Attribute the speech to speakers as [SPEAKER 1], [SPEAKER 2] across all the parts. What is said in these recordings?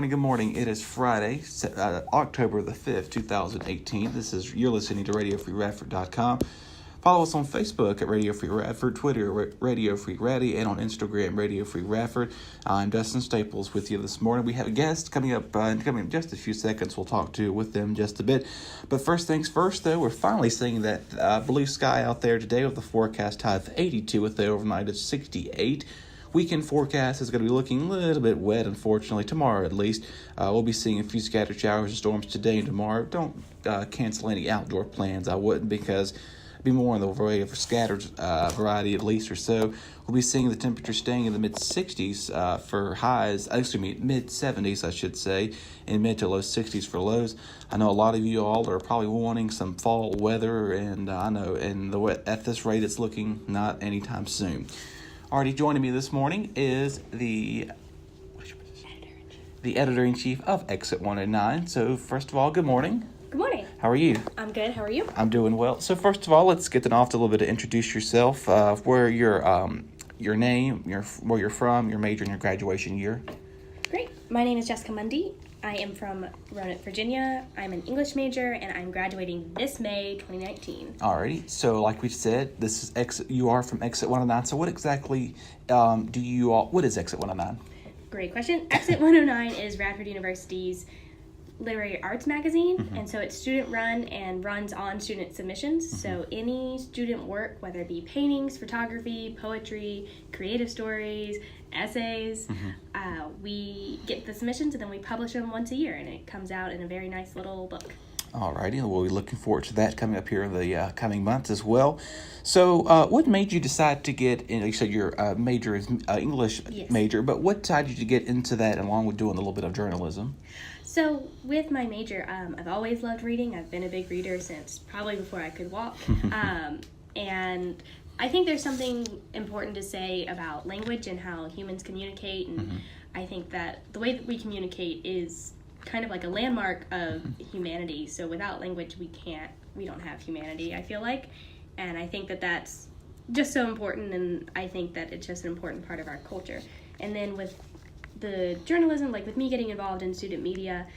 [SPEAKER 1] morning, good morning. It is Friday, October the 5th, 2018. You're listening to RadioFreeRadford.com. Follow us on Facebook at Radio Free Radford, Twitter, Radio Free Raddy, and on Instagram, Radio Free Radford. I'm Dustin Staples with you this morning. We have a guest coming up in just a few seconds. We'll talk with them just a bit. But first things first, though, we're finally seeing that blue sky out there today with the forecast high of 82 with the overnight of 68. Weekend forecast is going to be looking a little bit wet, unfortunately, tomorrow at least. We'll be seeing a few scattered showers and storms today and tomorrow. Don't cancel any outdoor plans. I wouldn't, because be more in the way of scattered variety at least or so. We'll be seeing the temperature staying in the mid-60s for highs, mid-70s I should say, and mid to low 60s for lows. I know a lot of you all are probably wanting some fall weather, and I know at this rate it's looking not anytime soon. Already joining me this morning is the editor-in-chief of Exit 109. So first of all, good morning.
[SPEAKER 2] Good morning.
[SPEAKER 1] How are you?
[SPEAKER 2] I'm good. How are you?
[SPEAKER 1] I'm doing well. So first of all, let's get off to a little bit to introduce yourself, where your name, where you're from, your major, and your graduation year.
[SPEAKER 2] Great. My name is Jessica Mundy. I am from Roanoke, Virginia. I'm an English major, and I'm graduating this May 2019.
[SPEAKER 1] Alrighty. So like we said, this is you are from Exit 109. So what exactly what is Exit 109?
[SPEAKER 2] Great question. Exit 109 is Radford University's literary arts magazine, and so it's student run and runs on student submissions. So any student work, whether it be paintings, photography, poetry, creative stories, essays, we get the submissions and then we publish them once a year, and it comes out in a very nice little book.
[SPEAKER 1] Alrighty, we'll be looking forward to that coming up here in the coming months as well. So what made you decide to get in? You said your major is English major, but what decided you to get into that along with doing a little bit of journalism?
[SPEAKER 2] So with my major, I've always loved reading. I've been a big reader since probably before I could walk. And I think there's something important to say about language and how humans communicate. And I think that the way that we communicate is kind of like a landmark of humanity. So without language, we don't have humanity, I feel like. And I think that that's just so important. And I think that it's just an important part of our culture. And then with the journalism, like with me getting involved in student media,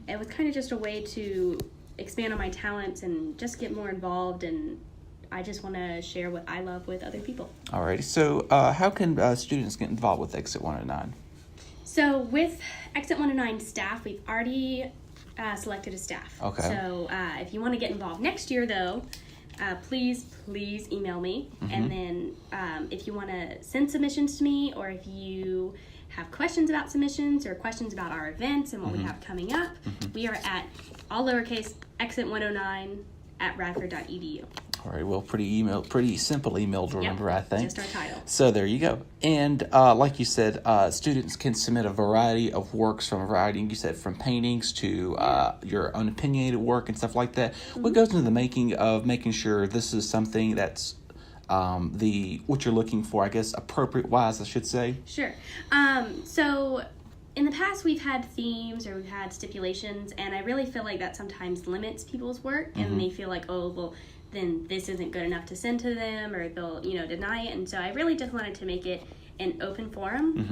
[SPEAKER 2] it was kind of just a way to expand on my talents and just get more involved, and I just want to share what I love with other people. Alrighty,
[SPEAKER 1] so how can students get involved with Exit 109?
[SPEAKER 2] So with Exit 109 staff, we've already selected a staff.
[SPEAKER 1] Okay.
[SPEAKER 2] So if you want to get involved next year, though, please email me, and then if you want to send submissions to me, or if you have questions about submissions or questions about our events and what we have coming up, we are at all lowercase exit109 at radford.edu.
[SPEAKER 1] All right, well, pretty simple email to remember, I think.
[SPEAKER 2] Just our title.
[SPEAKER 1] So there you go. And like you said, students can submit a variety of works from you said from paintings to your unopinionated work and stuff like that. What goes into the making sure this is something that's what you're looking for, I guess, appropriate-wise, I should say?
[SPEAKER 2] Sure. So in the past, we've had themes or we've had stipulations, and I really feel like that sometimes limits people's work, and they feel like, oh, well, then this isn't good enough to send to them, or they'll, deny it. And so I really just wanted to make it an open forum.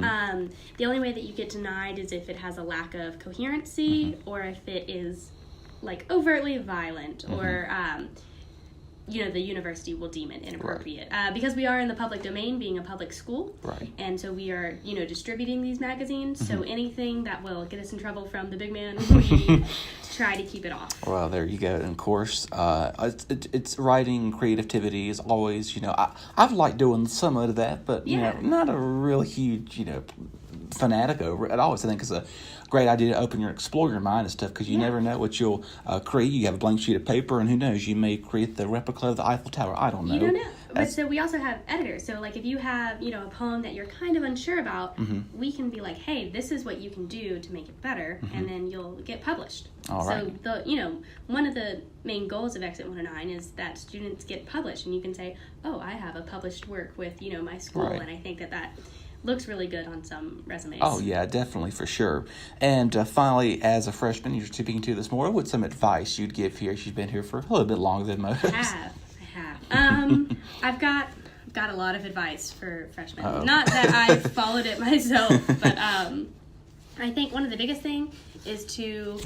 [SPEAKER 2] The only way that you get denied is if it has a lack of coherency, or if it is like overtly violent, or the university will deem it inappropriate. Right. Because we are in the public domain, being a public school.
[SPEAKER 1] Right. And
[SPEAKER 2] so we are, distributing these magazines. So anything that will get us in trouble from the big man, we try to keep it off.
[SPEAKER 1] Well, there you go. And of course, it's writing, creativity is always, I've liked doing some of that, but, not a real huge, fanatic over it. I always think it's a great idea to explore your mind and stuff, because you never know what you'll create. You have a blank sheet of paper, and who knows, you may create the replica of the Eiffel Tower. I don't know.
[SPEAKER 2] You don't know. But so we also have editors. So like if you have, a poem that you're kind of unsure about, we can be like, hey, this is what you can do to make it better, and then you'll get published.
[SPEAKER 1] All right.
[SPEAKER 2] So one of the main goals of Exit 109 is that students get published, and you can say, oh, I have a published work with, my school, and I think that looks really good on some resumes.
[SPEAKER 1] Oh, yeah, definitely, for sure. And finally, as a freshman you're speaking to this morning, what's some advice you'd give here? She's been here for a little bit longer than most.
[SPEAKER 2] I have. I've got a lot of advice for freshmen. Not that I've followed it myself, but I think one of the biggest thing is to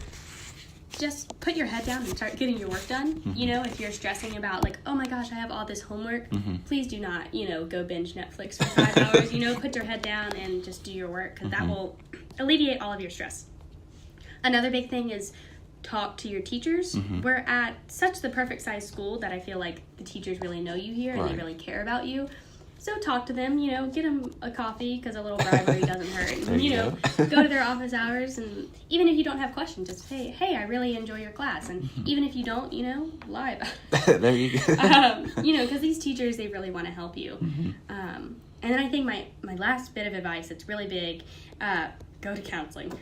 [SPEAKER 2] just put your head down and start getting your work done.
[SPEAKER 1] Mm-hmm.
[SPEAKER 2] If you're stressing about like, oh my gosh, I have all this homework,
[SPEAKER 1] Mm-hmm.
[SPEAKER 2] please do not, go binge Netflix for 5 hours. Put your head down and just do your work, because that will alleviate all of your stress. Another big thing is talk to your teachers.
[SPEAKER 1] Mm-hmm.
[SPEAKER 2] We're at such the perfect size school that I feel like the teachers really know you here and
[SPEAKER 1] Right.
[SPEAKER 2] they really care about you. So talk to them, get them a coffee, because a little bribery doesn't hurt.
[SPEAKER 1] There you
[SPEAKER 2] Go to their office hours, and even if you don't have questions, just say, hey, I really enjoy your class. And even if you don't, lie about it.
[SPEAKER 1] There you go.
[SPEAKER 2] Because these teachers, they really want to help you.
[SPEAKER 1] Mm-hmm.
[SPEAKER 2] And then I think my last bit of advice that's really big, go to counseling.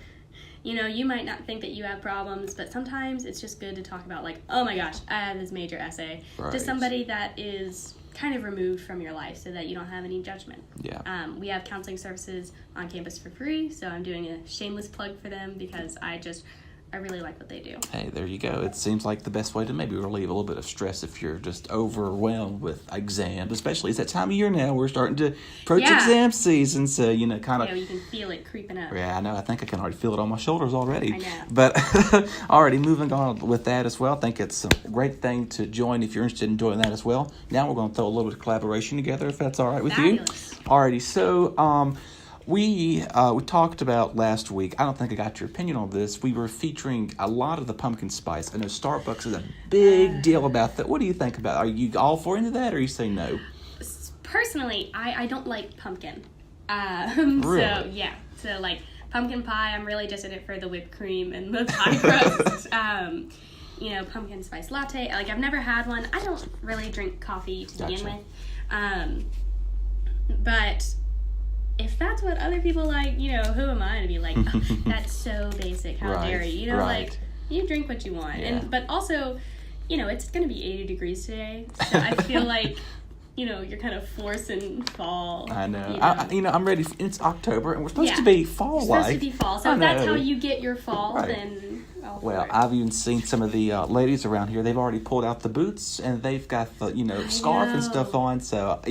[SPEAKER 2] You might not think that you have problems, but sometimes it's just good to talk about, like, oh my gosh, I have this major essay,
[SPEAKER 1] Right.
[SPEAKER 2] to somebody that is kind of removed from your life, so that you don't have any judgment.
[SPEAKER 1] Yeah.
[SPEAKER 2] We have counseling services on campus for free, so I'm doing a shameless plug for them, because I really like what they do.
[SPEAKER 1] Hey, there you go. It seems like the best way to maybe relieve a little bit of stress if you're just overwhelmed with exams, especially it's that time of year now. We're starting to approach exam season, so, kind of...
[SPEAKER 2] you can feel it creeping up.
[SPEAKER 1] Yeah, I know. I think I can already feel it on my shoulders already.
[SPEAKER 2] I know.
[SPEAKER 1] But already moving on with that as well. I think it's a great thing to join if you're interested in doing that as well. Now we're going to throw a little bit of collaboration together, if that's all right with
[SPEAKER 2] Fabulous.
[SPEAKER 1] you. Alrighty. So, we talked about last week. I don't think I got your opinion on this. We were featuring a lot of the pumpkin spice. I know Starbucks is a big deal about that. What do you think about it? Are you all for into that, or you say no?
[SPEAKER 2] Personally, I don't like pumpkin.
[SPEAKER 1] Really?
[SPEAKER 2] So, yeah. So, like, pumpkin pie, I'm really just in it for the whipped cream and the pie crust. Pumpkin spice latte. Like, I've never had one. I don't really drink coffee to begin with. But if that's what other people like, who am I to be like, oh, that's so basic, how
[SPEAKER 1] Right,
[SPEAKER 2] dare you?
[SPEAKER 1] right.
[SPEAKER 2] Like, you drink what you want.
[SPEAKER 1] Yeah.
[SPEAKER 2] But also, it's going to be 80 degrees today, so I feel like, you're kind of forcing fall.
[SPEAKER 1] I know. I'm ready. It's October, and we're supposed to be fall-like.
[SPEAKER 2] It's supposed to be fall, so
[SPEAKER 1] I
[SPEAKER 2] if that's
[SPEAKER 1] know.
[SPEAKER 2] how you get your fall,
[SPEAKER 1] Right.
[SPEAKER 2] then I'll
[SPEAKER 1] Well,
[SPEAKER 2] for it.
[SPEAKER 1] I've even seen some of the ladies around here. They've already pulled out the boots, and they've got the scarf and stuff on. So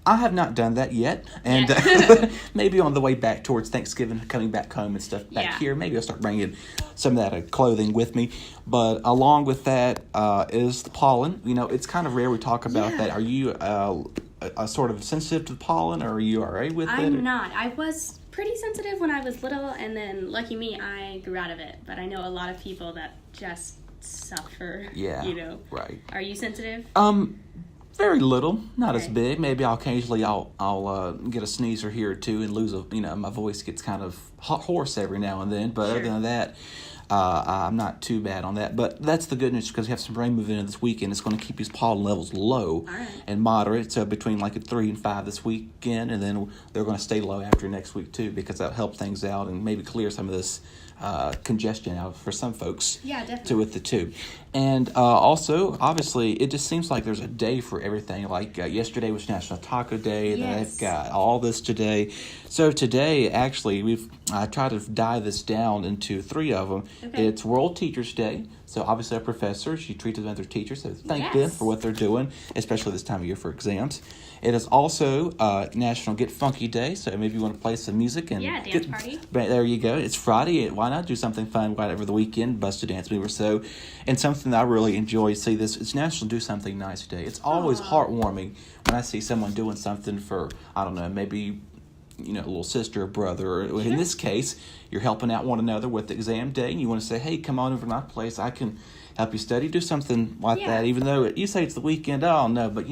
[SPEAKER 1] I have not done that yet, and maybe on the way back towards Thanksgiving, coming back home and stuff back here, maybe I'll start bringing some of that clothing with me. But along with that is the pollen. It's kind of rare we talk about that. Are you a sort of sensitive to the pollen, or are you all right with it?
[SPEAKER 2] I'm not. I was pretty sensitive when I was little, and then lucky me, I grew out of it. But I know a lot of people that just suffer.
[SPEAKER 1] Yeah. Right.
[SPEAKER 2] Are you sensitive?
[SPEAKER 1] Very little, not as big. Maybe I'll get a sneezer here or two and lose my voice gets kind of hoarse every now and then. But other than that, I'm not too bad on that. But that's the good news, because we have some rain moving in this weekend. It's going to keep these pollen levels low and moderate, so between like 3 and 5 this weekend, and then they're going to stay low after next week too, because that'll help things out and maybe clear some of this congestion out for some folks.
[SPEAKER 2] Yeah, definitely.
[SPEAKER 1] With the tube. And also, obviously, it just seems like there's a day for everything. Like yesterday was National Taco Day.
[SPEAKER 2] Yes.
[SPEAKER 1] They've got all this today. So today, actually, I tried to dive this down into 3 of them.
[SPEAKER 2] Okay.
[SPEAKER 1] It's World Teachers Day. So obviously, our professors, you treat them as their teachers. So thank them for what they're doing, especially this time of year for exams. It is also National Get Funky Day. So maybe you want to play some music and
[SPEAKER 2] dance party.
[SPEAKER 1] There you go. It's Friday. Why not do something fun right over the weekend? Bust a dance move or so. And something that I really enjoy see this. It's National Do Something Nice Day. It's always heartwarming when I see someone doing something for, I don't know, maybe a little sister or brother. Or in this case, you're helping out one another with the exam day, and you want to say, hey, come on over to my place. I can help you study. Do something like that. Even though you say it's the weekend. Oh, no. But,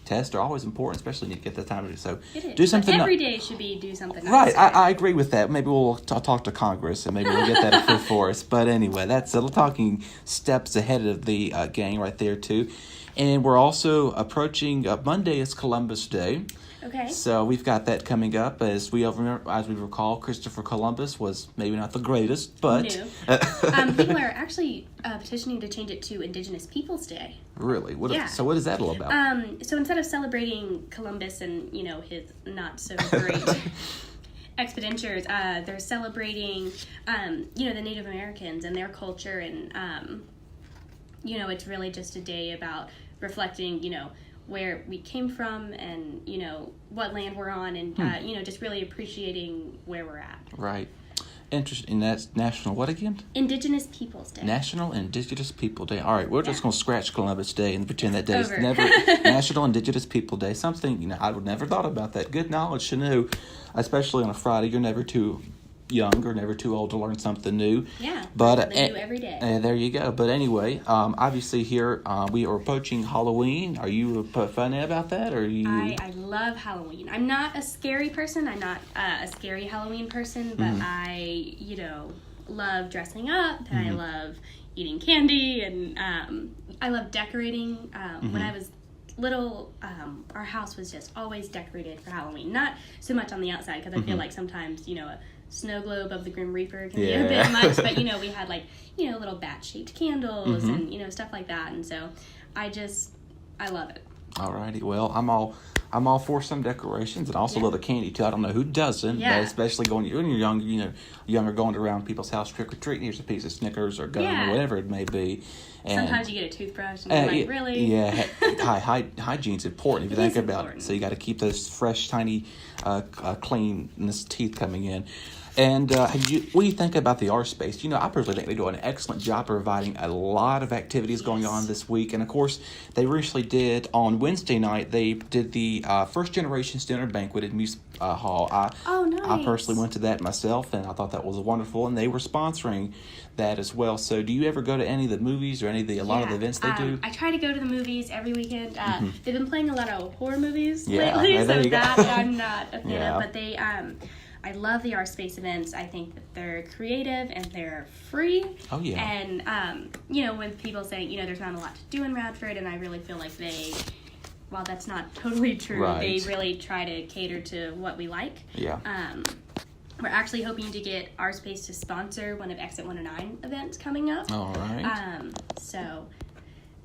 [SPEAKER 1] tests are always important, especially when you get that time to do so.
[SPEAKER 2] It is.
[SPEAKER 1] Do something.
[SPEAKER 2] But every day should be do something nice.
[SPEAKER 1] Right, I agree with that. Maybe we'll talk to Congress and maybe we'll get that approved for us. But anyway, that's talking steps ahead of the gang right there too. And we're also approaching Monday is Columbus Day.
[SPEAKER 2] Okay.
[SPEAKER 1] So we've got that coming up. As we recall, Christopher Columbus was maybe not the greatest, but
[SPEAKER 2] people are actually petitioning to change it to Indigenous Peoples Day.
[SPEAKER 1] Really? So what is that all about?
[SPEAKER 2] So instead of celebrating Columbus and his not so great expenditures, they're celebrating the Native Americans and their culture, and it's really just a day about reflecting where we came from and what land we're on, and just really appreciating where we're at.
[SPEAKER 1] Right. Interesting. That's National what again?
[SPEAKER 2] Indigenous Peoples Day.
[SPEAKER 1] National Indigenous People Day. All right, we're just going to scratch Columbus Day and pretend that day is
[SPEAKER 2] Over.
[SPEAKER 1] never National Indigenous People Day. Something, I would never thought about that. Good knowledge to know, especially on a Friday. You're never too young or never too old to learn something new.
[SPEAKER 2] Yeah,
[SPEAKER 1] but
[SPEAKER 2] something new every day.
[SPEAKER 1] There you go. But anyway, obviously here we are approaching Halloween. Are you funny about that, or are you?
[SPEAKER 2] I love Halloween. I'm not a scary person. I'm not a scary Halloween person, but I love dressing up, and I love eating candy, and I love decorating. When I was little, our house was just always decorated for Halloween. Not so much on the outside, because I feel like sometimes a snow globe of the Grim Reaper can be a bit much, but we had little bat-shaped candles and stuff like that, and so I love it.
[SPEAKER 1] Alrighty, well, I'm all for some decorations, and also love the candy too. I don't know who doesn't, but especially when you're younger, going around people's house trick or treating. Here's a piece of Snickers or gum or whatever it may be. And
[SPEAKER 2] sometimes you get a toothbrush and you're really?
[SPEAKER 1] Yeah, hygiene's important if you think about it. So you got to keep those fresh, tiny, cleanness teeth coming in. And what do you think about the art space? I personally think they do an excellent job providing a lot of activities going on this week. And, of course, they recently did, on Wednesday night, they did the First Generations Dinner Banquet at Muse Hall.
[SPEAKER 2] Nice.
[SPEAKER 1] I personally went to that myself, and I thought that was wonderful. And they were sponsoring that as well. So do you ever go to any of the movies or any of a lot of the events they do?
[SPEAKER 2] I try to go to the movies every weekend. They've been playing a lot of horror movies
[SPEAKER 1] lately,
[SPEAKER 2] so that I'm not a fan of. But they... I love the art space events. I think that they're creative and they're free.
[SPEAKER 1] Oh, yeah.
[SPEAKER 2] And, when people say, there's not a lot to do in Radford, and I really feel like while that's not totally true, they really try to cater to what we like. Yeah. We're actually hoping to get our space to sponsor one of Exit 109 events coming up.
[SPEAKER 1] All right.
[SPEAKER 2] So...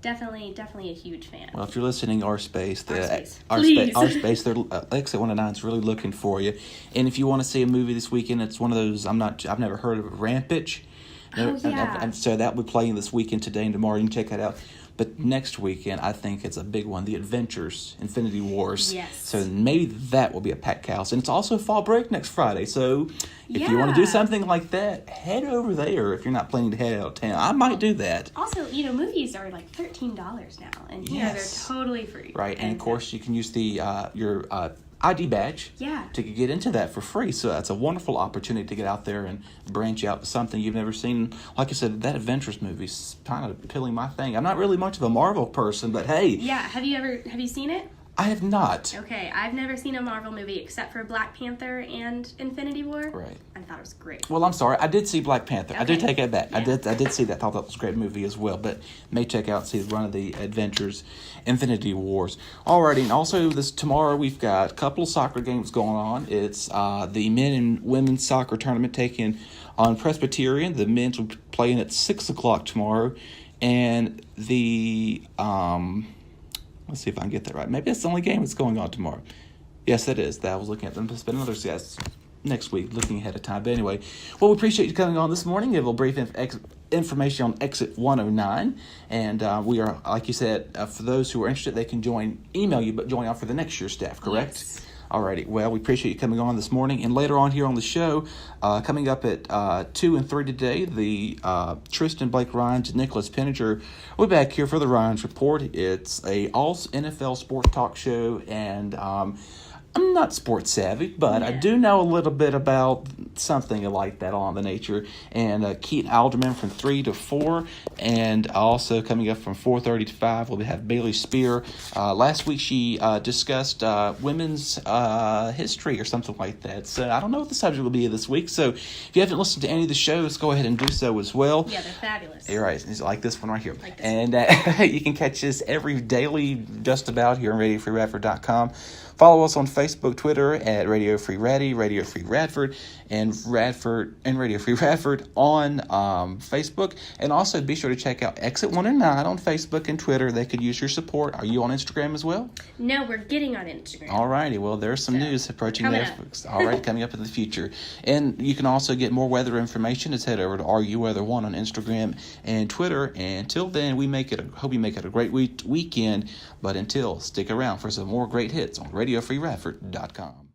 [SPEAKER 2] Definitely a huge fan.
[SPEAKER 1] Well, if you're listening, our space, they're Exit 109 is really looking for you. And if you want to see a movie this weekend, it's one of those I've never heard of Rampage. And so that will be playing this weekend today and tomorrow. You can check that out. But next weekend, I think it's a big one, The Adventures, Infinity Wars.
[SPEAKER 2] Yes.
[SPEAKER 1] So maybe that will be a packed house. And it's also fall break next Friday. So if you want to do something like that, head over there if you're not planning to head out of town. I might do that.
[SPEAKER 2] Also, movies are like $13 now. And, they're totally free.
[SPEAKER 1] Right. And of course, you can use your ID badge to get into that for free. So that's a wonderful opportunity to get out there and branch out to something you've never seen. Like I said, that Adventures movie's kind of appealing my thing. I'm not really much of a Marvel person, but hey.
[SPEAKER 2] Yeah, have you seen it?
[SPEAKER 1] I have not.
[SPEAKER 2] Okay, I've never seen a Marvel movie except for Black Panther and Infinity War.
[SPEAKER 1] Right.
[SPEAKER 2] I thought it was great.
[SPEAKER 1] Well, I'm sorry. I did see Black Panther.
[SPEAKER 2] Okay.
[SPEAKER 1] I did take it back. Yeah. I did see that. Thought that was a great movie as well. But may check out and see one of the Adventures, Infinity Wars. Alrighty, and also tomorrow we've got a couple of soccer games going on. It's the men and women's soccer tournament taking on Presbyterian. The men's will be playing at 6:00 tomorrow, and the let's see if I can get that right. Maybe that's the only game that's going on tomorrow. Yes, it is. That I was looking at them. There's been another next week, looking ahead of time. But anyway, well, we appreciate you coming on this morning. Give a little brief information on Exit 109. And we are, like you said, for those who are interested, they can email you, but join on for the next year's staff, correct?
[SPEAKER 2] Yes.
[SPEAKER 1] Alrighty, well, we appreciate you coming on this morning. And later on here on the show, coming up at 2 and 3 today, the Tristan Blake Rhines and Nicholas Penninger will be back here for the Rhines Report. It's a all NFL sports talk show, and I'm not sports savvy, but I do know a little bit about something like that on the nature. And Keaton Alderman from 3 to 4, and also coming up from 4:30 to 5, we'll have Bailey Spear. Last week she discussed women's history or something like that. So I don't know what the subject will be this week. So if you haven't listened to any of the shows, go ahead and do so as well.
[SPEAKER 2] Yeah, they're fabulous.
[SPEAKER 1] You're right. It's like this one right here. And you can catch this every daily just about here on RadioFreeRadford.com. Follow us on Facebook, Twitter at Radio Free Ratty, Radio Free Radford, and Radio Free Radford on Facebook. And also be sure to check out Exit 109 on Facebook and Twitter. They could use your support. Are you on Instagram as well?
[SPEAKER 2] No, we're getting on Instagram.
[SPEAKER 1] All righty. Well, there's some news approaching there. All right, coming up in the future. And you can also get more weather information. Just head over to RUWeather1 on Instagram and Twitter. And until then, hope you make it a great weekend. But stick around for some more great hits on RadioFreeRadford.com.